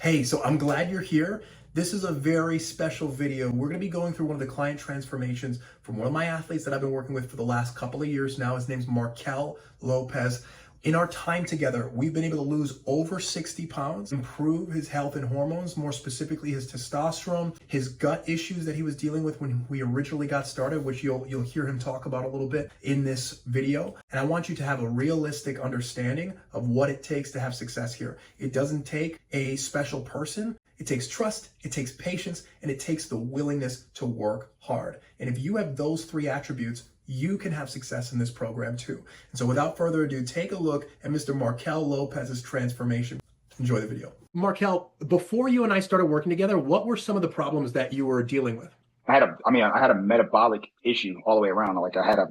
Hey, so I'm glad you're here. This is a very special video. We're going to be going through one of the client transformations from one of my athletes that I've been working with for the last couple of years now. His name's Markelle Lopez. In our time together, we've been able to lose over 60 pounds, improve his health and hormones, more specifically his testosterone, his gut issues that he was dealing with when we originally got started, which you'll hear him talk about a little bit in this video. And I want you to have a realistic understanding of what it takes to have success here. It doesn't take a special person. It takes trust, it takes patience, and it takes the willingness to work hard. And if you have those three attributes, you can have success in this program too. And so without further ado, take a look at Mr. Markelle Lopez's transformation. Enjoy the video. Markelle, before you and I started working together, what were some of the problems that you were dealing with? I had a metabolic issue all the way around. Like I had a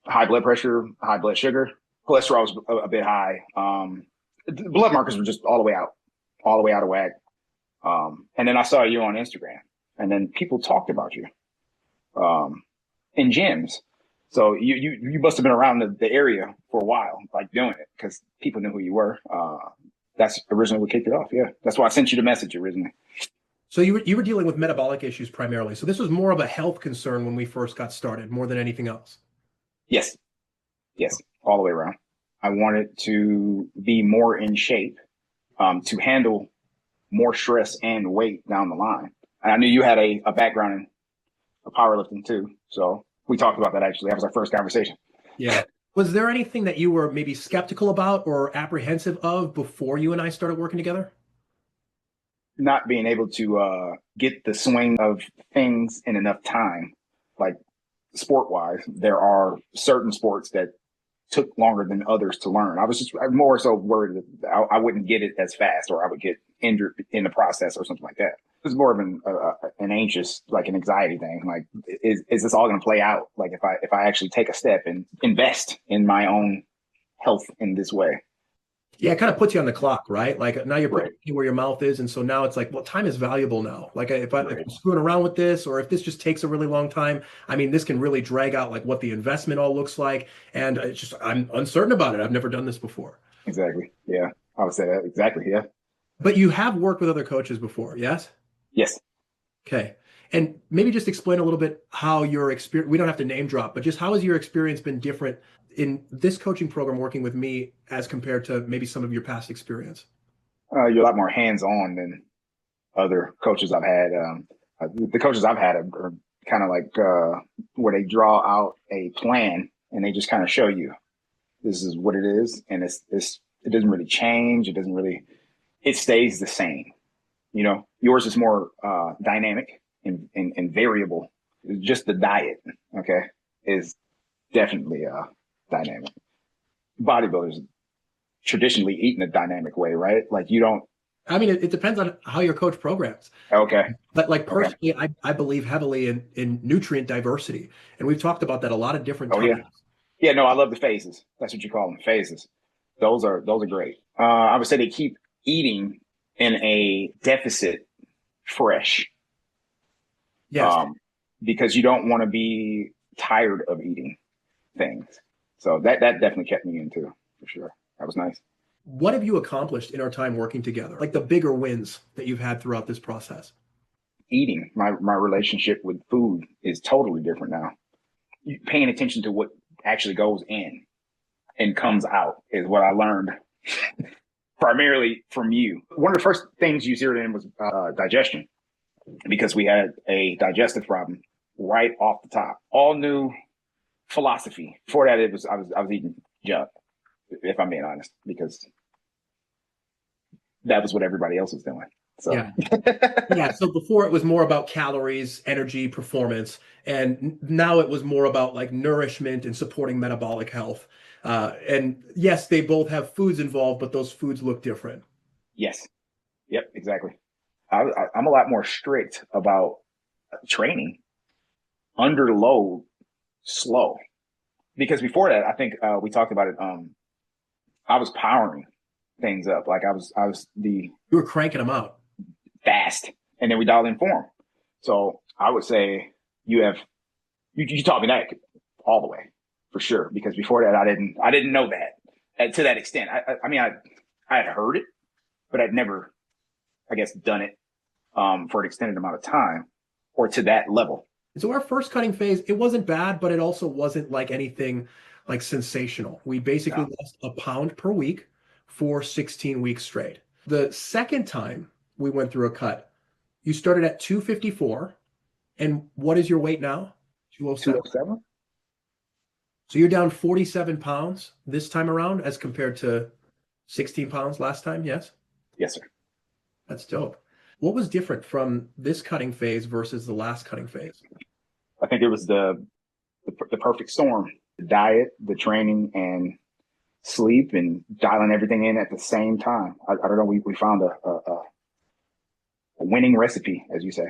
high blood pressure, high blood sugar, cholesterol was a bit high. The blood markers were just all the way out of whack. And then I saw you on Instagram, and then people talked about you in gyms. So you must have been around the area for a while, like doing it, because people knew who you were. That's originally what kicked it off. Yeah, that's why I sent you the message originally. So you were dealing with metabolic issues primarily. So this was more of a health concern when we first got started, more than anything else. Yes, all the way around. I wanted to be more in shape, to handle more stress and weight down the line. And I knew you had a background in powerlifting too, so we talked about that actually. That was our first conversation. Yeah. Was there anything that you were maybe skeptical about or apprehensive of before you and I started working together? Not being able to get the swing of things in enough time, like sport-wise. There are certain sports that took longer than others to learn. I was more so worried that I wouldn't get it as fast, or I would get injured in the process or something like that. It was more of an anxious, like an anxiety thing. Like, is this all going to play out? Like if I actually take a step and invest in my own health in this way. Yeah, it kind of puts you on the clock, right? Like now you're putting where your mouth is. And so now it's like, well, time is valuable now. Like if I'm screwing around with this, or if this just takes a really long time, I mean, this can really drag out like what the investment all looks like. And it's just, I'm uncertain about it. I've never done this before. Exactly. Yeah, I would say that. Exactly. Yeah. But you have worked with other coaches before, yes? Yes. Okay. And maybe just explain a little bit how your experience, we don't have to name drop, but just how has your experience been different in this coaching program working with me as compared to maybe some of your past experience? You're a lot more hands-on than other coaches I've had. The coaches I've had are kind of like where they draw out a plan and they just kind of show you this is what it is, and it doesn't really change. It stays the same. You know, yours is more dynamic and variable. Just the diet, okay, is definitely dynamic. Bodybuilders traditionally eat in a dynamic way, right? Like you don't. I mean, it depends on how your coach programs. Okay. But like personally, I believe heavily in nutrient diversity. And we've talked about that a lot of different times. Yeah. Yeah, no, I love the phases. That's what you call them, phases. Those are great. I would say they keep eating in a deficit fresh. Yes. Because you don't want to be tired of eating things. So that definitely kept me in too, for sure. That was nice. What have you accomplished in our time working together? Like the bigger wins that you've had throughout this process? Eating, my relationship with food is totally different now. Paying attention to what actually goes in and comes out is what I learned primarily from you. One of the first things you zeroed in was digestion, because we had a digestive problem right off the top. All new philosophy. Before that, I was eating junk, if I'm being honest, because that was what everybody else was doing. So. Yeah. Yeah. So before it was more about calories, energy, performance, and now it was more about like nourishment and supporting metabolic health. And yes, they both have foods involved, but those foods look different. Yes. Yep. Exactly. I'm a lot more strict about training under load, slow, because before that, I think we talked about it. I was powering things up. Like you were cranking them out fast, and then we dialed in form. So I would say you taught me that all the way for sure, because before that I didn't know that to that extent. I mean I had heard it, but I'd never I guess, done it for an extended amount of time or to that level. So our first cutting phase, it wasn't bad, but it also wasn't like anything like sensational. We basically No. lost a pound per week for 16 weeks straight. The second time we went through a cut, you started at 254. And what is your weight now? 207. 207? So you're down 47 pounds this time around as compared to 16 pounds last time, yes? Yes, sir. That's dope. What was different from this cutting phase versus the last cutting phase? I think it was the perfect storm: the diet, the training, and sleep, and dialing everything in at the same time. I don't know. We found a winning recipe, as you say.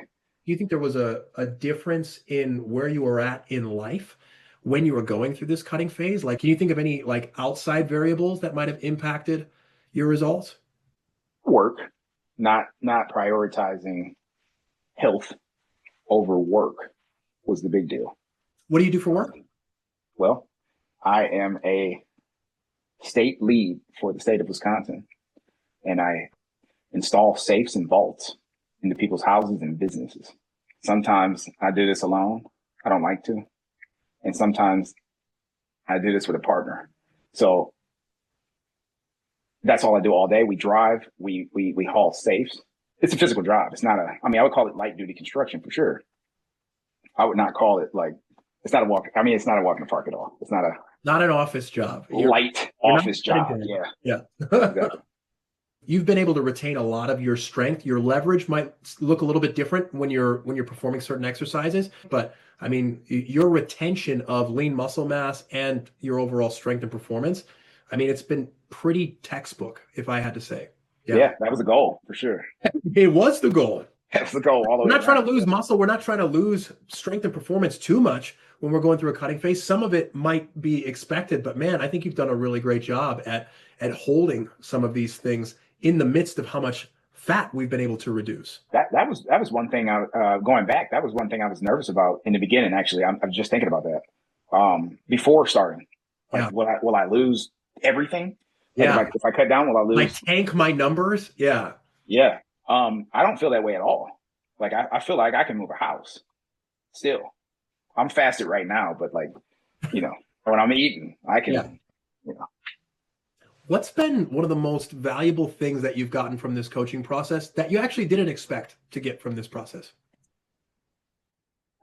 Do you think there was a difference in where you were at in life when you were going through this cutting phase? Like, can you think of any like outside variables that might have impacted your results? Work, not prioritizing health over work was the big deal. What do you do for work? Well, I am a state lead for the state of Wisconsin, and I install safes and vaults into people's houses and businesses. Sometimes I do this alone. I don't like to. And sometimes I do this with a partner. So that's all I do all day. We drive, we haul safes. It's a physical job. It's not I would call it light duty construction for sure. I would not call it like, it's not a walk. I mean, it's not a walk in the park at all. It's not an office job. Light office job. Yeah. Yeah. Exactly. You've been able to retain a lot of your strength. Your leverage might look a little bit different when you're performing certain exercises, but I mean, your retention of lean muscle mass and your overall strength and performance, I mean, it's been pretty textbook, if I had to say. Yeah, that was the goal for sure. It was the goal. That was the goal all the way. We're not trying to lose muscle. We're not trying to lose strength and performance too much when we're going through a cutting phase. Some of it might be expected, but man, I think you've done a really great job at holding some of these things in the midst of how much fat we've been able to reduce. That was one thing going back. That was one thing I was nervous about in the beginning. Actually, I'm just thinking about that before starting. Like, Yeah. will I lose everything? Like, Yeah. if I cut down, will I lose? Like tank my numbers? Yeah. Yeah. I don't feel that way at all. Like I feel like I can move a house still. I'm fasted right now, but like, when I'm eating, I can, What's been one of the most valuable things that you've gotten from this coaching process that you actually didn't expect to get from this process?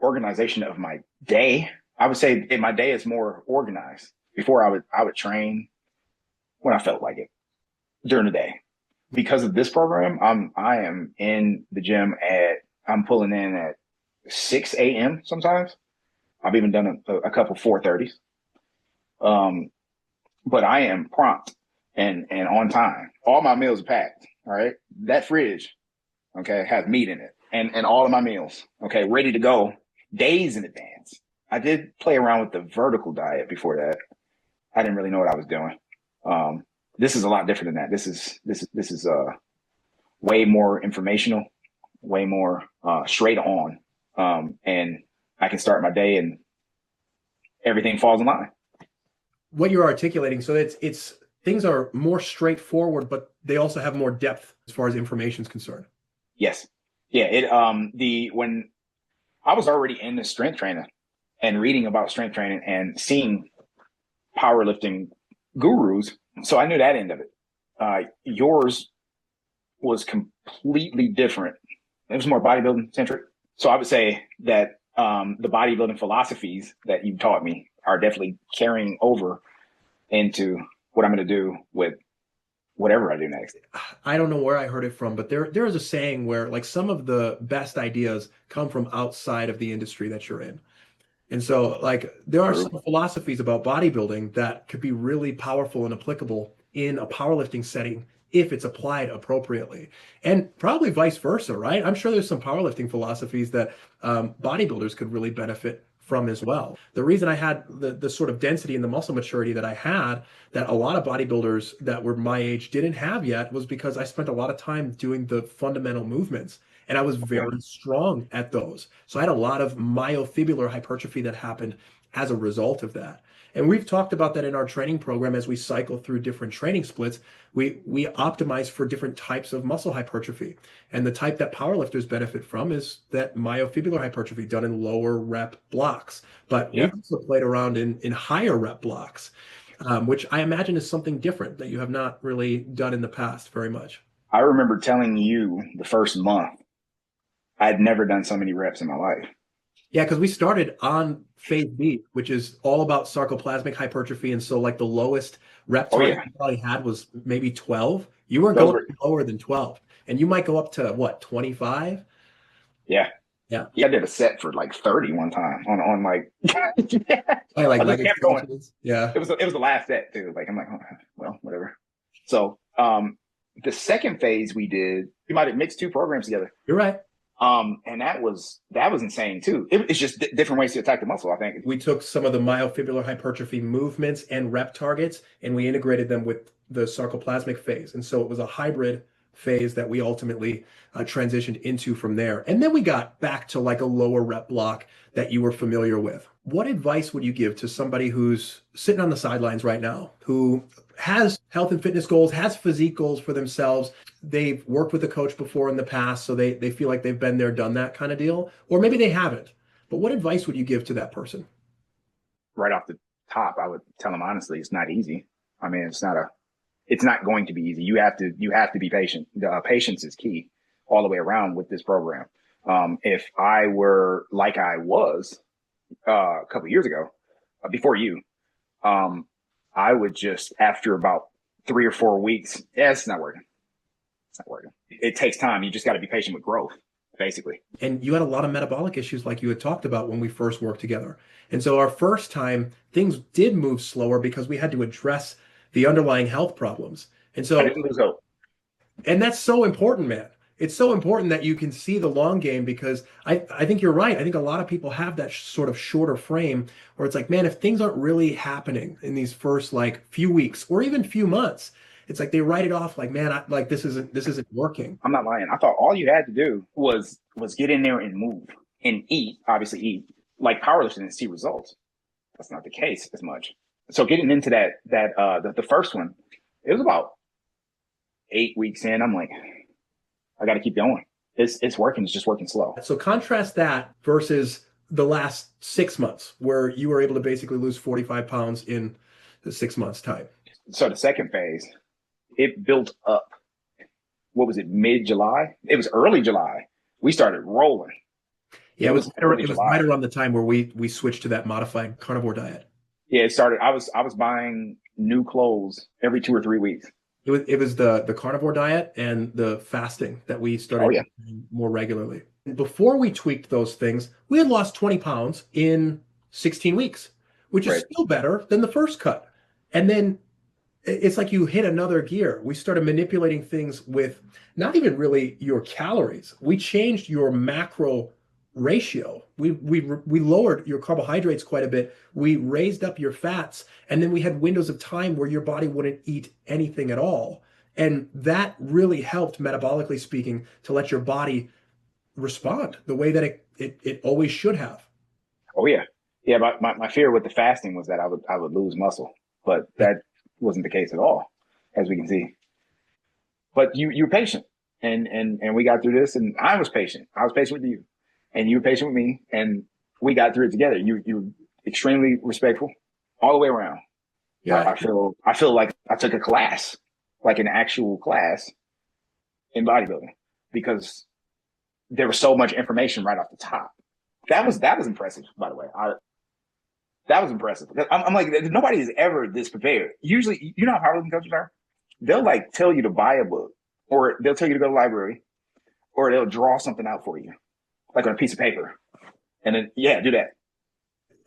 Organization of my day. I would say my day is more organized. Before I would train when I felt like it during the day. Because of this program, I am in the gym I'm pulling in at 6 a.m. sometimes. I've even done a couple 4:30s. But I am prompt and on time. All my meals are packed. All right. That fridge, okay, has meat in it and all of my meals, okay, ready to go days in advance. I did play around with the vertical diet before that. I didn't really know what I was doing. This is a lot different than that. This is way more informational, way more straight on, and I can start my day and everything falls in line. What you're articulating, so it's things are more straightforward, but they also have more depth as far as information is concerned. Yes, yeah. When I was already into strength training and reading about strength training and seeing powerlifting gurus. So I knew that end of it. Yours was completely different. It was more bodybuilding centric. So I would say that the bodybuilding philosophies that you taught me are definitely carrying over into what I'm going to do with whatever I do next. I don't know where I heard it from, but there is a saying where like some of the best ideas come from outside of the industry that you're in. And so like there are some philosophies about bodybuilding that could be really powerful and applicable in a powerlifting setting if it's applied appropriately, and probably vice versa, right? I'm sure there's some powerlifting philosophies that bodybuilders could really benefit from as well. The reason I had the sort of density and the muscle maturity that I had that a lot of bodybuilders that were my age didn't have yet was because I spent a lot of time doing the fundamental movements. And I was very strong at those. So I had a lot of myofibular hypertrophy that happened as a result of that. And we've talked about that in our training program as we cycle through different training splits. We optimize for different types of muscle hypertrophy. And the type that powerlifters benefit from is that myofibrillar hypertrophy done in lower rep blocks. But Yeah. we've also played around in higher rep blocks, which I imagine is something different that you have not really done in the past very much. I remember telling you the first month I'd never done so many reps in my life. Yeah, because we started on phase B, which is all about sarcoplasmic hypertrophy. And so like the lowest rep Oh target yeah. you probably had was maybe 12. You weren't Those going were lower than 12. And you might go up to what, 25? yeah. Yeah. Yeah, I did a set for like 30 one time on like yeah. I like I just leg kept going. extensions. Yeah. It was the last set too. Like I'm like, oh, well, whatever. So the second phase we did, we might have mixed two programs together. You're right. And that was insane too. It's just different ways to attack the muscle, I think. We took some of the myofibrillar hypertrophy movements and rep targets, and we integrated them with the sarcoplasmic phase. And so it was a hybrid phase that we ultimately transitioned into from there. And then we got back to like a lower rep block that you were familiar with. What advice would you give to somebody who's sitting on the sidelines right now, who has health and fitness goals, has physique goals for themselves? They've worked with a coach before in the past, so they feel like they've been there, done that kind of deal, or maybe they haven't. But what advice would you give to that person? Right off the top, I would tell them honestly, it's not easy. I mean, it's not going to be easy. You have to be patient. Patience is key all the way around with this program. If I were like I was a couple of years ago, before you, I would just after about 3 or 4 weeks, yeah, it's not working. It's not working. It takes time. You just got to be patient with growth, basically. And you had a lot of metabolic issues like you had talked about when we first worked together. And so our first time, things did move slower because we had to address the underlying health problems. And I so, didn't lose hope. and that's so important, man. It's so important that you can see the long game because I think you're right. I think a lot of people have that sort of shorter frame where it's like, man, if things aren't really happening in these first like few weeks or even few months, it's like they write it off like, man, like this isn't working. I'm not lying. I thought all you had to do was get in there and move and eat. Obviously, eat like powerlifting and see results. That's not the case as much. So getting into the first one, it was about 8 weeks in. I'm like, I got to keep going. It's working. It's just working slow. So contrast that versus the last 6 months where you were able to basically lose 45 pounds in the 6 months time. So the second phase, it built up. What was it? Mid-July? It was early July. We started rolling. Yeah, early it was July. right around the time where we switched to that modified carnivore diet. Yeah, it started. I was buying new clothes every 2 or 3 weeks. It was the carnivore diet and the fasting that we started Oh yeah. doing more regularly. Before we tweaked those things, we had lost 20 pounds in 16 weeks, which is Right. still better than the first cut. And then it's like you hit another gear. We started manipulating things with not even really your calories. We changed your macro ratio. We lowered your carbohydrates quite a bit. We raised up your fats, and then we had windows of time where your body wouldn't eat anything at all. And that really helped, metabolically speaking, to let your body respond the way that it always should have. Oh yeah. Yeah. My fear with the fasting was that I would lose muscle, but that wasn't the case at all, as we can see. But you're patient, and we got through this, and I was patient. I was patient with you, and you were patient with me, and we got through it together. You were extremely respectful all the way around. Yeah. I feel like I took a class, like an actual class in bodybuilding, because there was so much information right off the top. That was impressive, by the way. That was impressive. I'm like, nobody is ever this prepared. Usually, you know how powerlifting coaches are? They'll like tell you to buy a book, or they'll tell you to go to the library, or they'll draw something out for you, like on a piece of paper. And then, yeah, do that.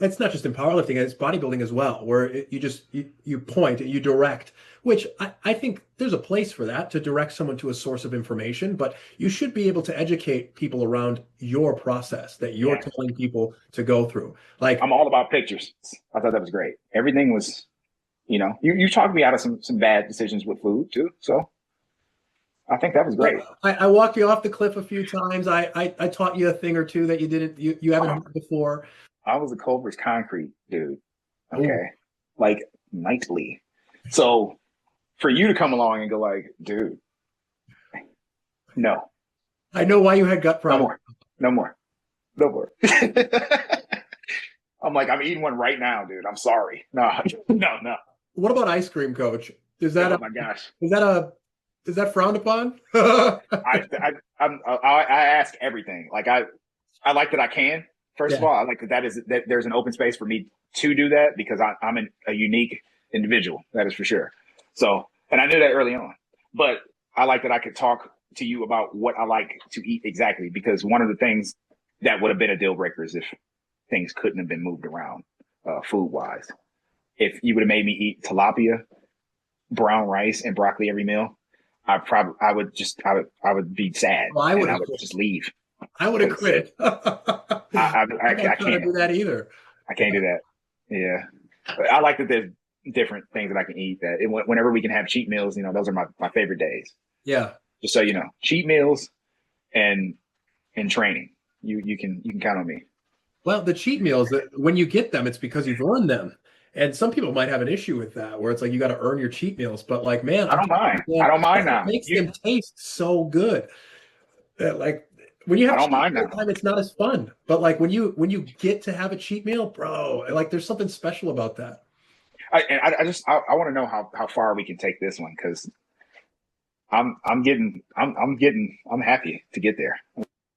It's not just in powerlifting, it's bodybuilding as well, where you point, you direct, which I think there's a place for that, to direct someone to a source of information, but you should be able to educate people around your process that you're telling people to go through. Like, I'm all about pictures. I thought that was great. Everything was, you talked me out of some bad decisions with food too. So I think that was great. I walked you off the cliff a few times. I taught you a thing or two that you haven't heard before. I was a Culver's concrete dude. Okay. Ooh. like nightly. So for you to come along and go like, dude, no, I know why you had gut no problems. more, no more, no more. I'm like, I'm eating one right now, dude. I'm sorry. No, no. What about ice cream, Coach? Is that Oh a my gosh. is that a is that frowned upon? I ask everything. Like I like that I can. First of Yeah. all, I like that there's an open space for me to do that because I'm a unique individual. That is for sure. So, and I knew that early on. But I like that I could talk to you about what I like to eat exactly, because one of the things that would have been a deal breaker is if things couldn't have been moved around food wise. If you would have made me eat tilapia, brown rice, and broccoli every meal, I would be sad, Well, I would and I have would just leave. I would have quit. I I'm not trying to can't. do that either. I can't do that. Yeah. But I like that there's different things that I can eat whenever we can have cheat meals, those are my favorite days. Yeah. Just so you know, cheat meals and training. You can count on me. Well, the cheat meals, when you get them, it's because you've earned them. And some people might have an issue with that, where it's like you got to earn your cheat meals. But like, man, I don't mind. I don't mind it now. makes them taste so good. Like when you I have don't cheat mind meal now. time, it's not as fun. But like when you get to have a cheat meal, bro, like there's something special about that. I want to know how far we can take this one, because I'm happy to get there.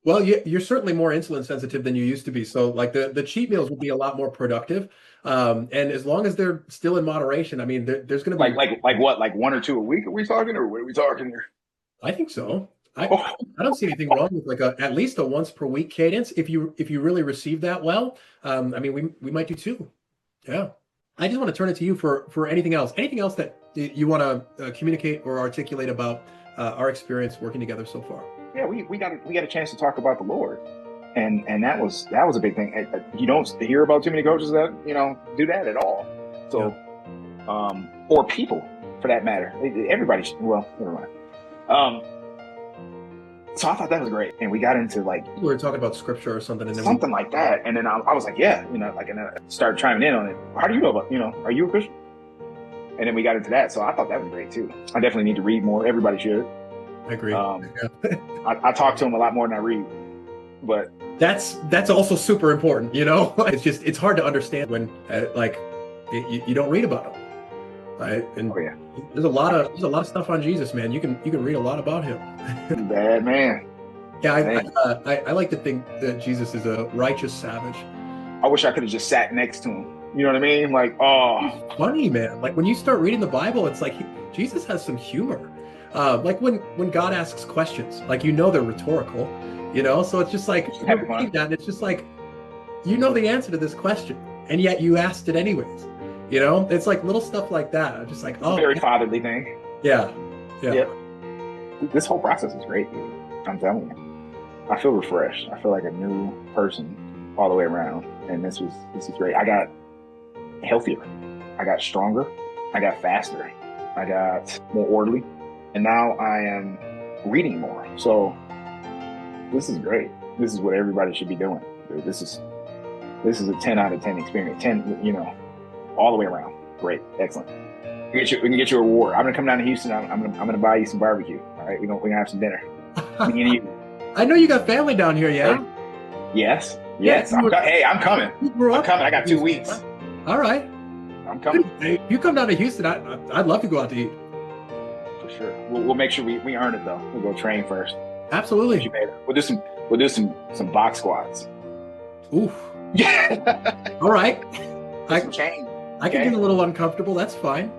Well, you're certainly more insulin sensitive than you used to be. So like the cheat meals will be a lot more productive. And as long as they're still in moderation, I mean, there's going to be Like what? Like one or two a week? Are we talking, or what are we talking here? I think so. Oh, I don't see anything wrong with like at least a once per week cadence. If you really receive that well, I mean, we might do two. Yeah. I just want to turn it to you for anything else. Anything else that you want to communicate or articulate about our experience working together so far? yeah, we got a chance to talk about the Lord, and that was a big thing. You don't hear about too many coaches that do that at all. So, or people for that matter. Everybody. Well, never mind. So I thought that was great, and we got into like We were talking about scripture or something, and then something like that, and then I was like, yeah, and I started chiming in on it. How do you know about are you a Christian? And then we got into that, so I thought that was great too. I definitely need to read more. Everybody should. I agree. I talk to him a lot more than I read, but that's also super important. It's hard to understand when you don't read about him, right? And there's a lot of stuff on Jesus, man. You can read a lot about him. Bad man. Yeah, I like to think that Jesus is a righteous savage. I wish I could have just sat next to him. You know what I mean? Like, oh, it's funny, man. Like when you start reading the Bible, it's like Jesus has some humor. Like when God asks questions, like they're rhetorical, so it's just like you're reading that, and it's just like the answer to this question, and yet you asked it anyways. It's like little stuff like that. I'm just like, oh, very fatherly thing. Yeah. Yep. This whole process is great, dude. I'm telling you, I feel refreshed. I feel like a new person all the way around, and this is great. I got healthier, I got stronger, I got faster, I got more orderly. And now I am reading more. So this is great. This is what everybody should be doing. Dude, this is a 10 out of 10 experience. 10, all the way around. Great. Excellent. We can get you a reward. I'm gonna come down to Houston. I'm gonna buy you some barbecue. All right, we're gonna have some dinner. Me and you. I know you got family down here, yeah? Yes. I'm coming. I'm coming. I got 2 weeks. All right. I'm coming. If you come down to Houston, I'd love to go out to eat. Sure. We'll make sure we earn it though. We'll go train first. Absolutely. We'll do some box squats. Oof. Yeah. All right. I can change. get a little uncomfortable. That's fine.